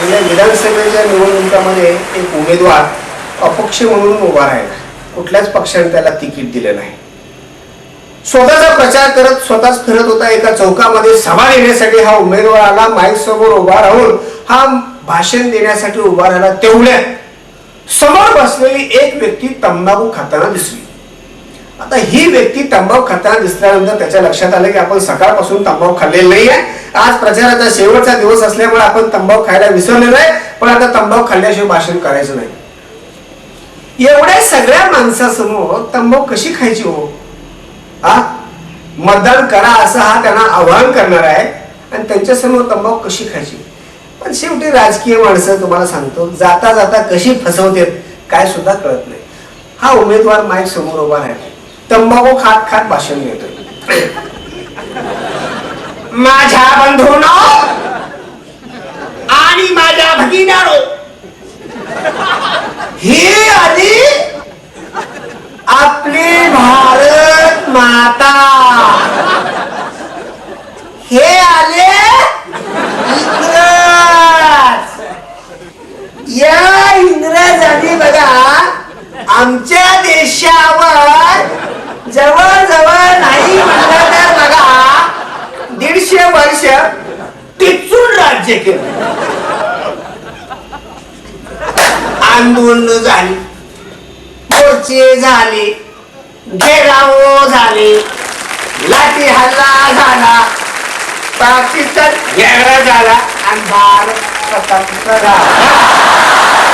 गेल्या विधानसभेच्या निवडणुकामध्ये एक उमेदवार अपक्ष म्हणून उभा राहिला. कुठल्याच पक्षाने त्याला तिकीट दिलं नाही. स्वतःचा प्रचार करत स्वतःच फिरत होता. एका चौकामध्ये सभा देण्यासाठी हा उमेदवार आला. माईक समोर उभा राहून हा भाषण देण्यासाठी उभा राहिला. तेवढ्यात समोर बसलेली एक व्यक्ती तंबाखू खाताना दिसली. आता ही व्यक्ती तंबाखू खाताना दिसल्यानंतर त्याच्या लक्षात आलं की आपण सकाळपासून तंबाखू खाल्लेला नाहीये. आज प्रचाराचा शेवटचा दिवस असल्यामुळे आपण तंबाखू खायला विसरलेलो आहे. पण आता तंबाखू खाल्ल्याशिवाय भाषण करायचं नाही. एवढ्या सगळ्या माणसासमोर तंबाखू कशी खायची हो? मतदान करा असं हा त्यांना आवाहन करणार आहे आणि त्यांच्यासमोर तंबाखू कशी खायची? पण शेवटी राजकीय माणसं तुम्हाला सांगतो जाता जाता कशी फसवतात काय सुद्धा कळत नाही. हा उमेदवार माईक समोर उभा आहे. तंबाखू खात खात भाषण देतोय. माझ्या बंधूंनो आणि माझ्या भगिनींनो, ही आली आपली भारत माता. हे आले इंग्रज. या इंग्रजांनी बघा आमच्या देशावर जवळजवळ नाही म्हणलं तर बघा 150 वर्ष टिचून राज्य केलं. आंदोलन झाली, मोर्चे झाले, घेराव झाले, लाठी हल्ला झाला, पाकिस्तान वेगळा झाला आणि भारत स्वतंत्र झाला.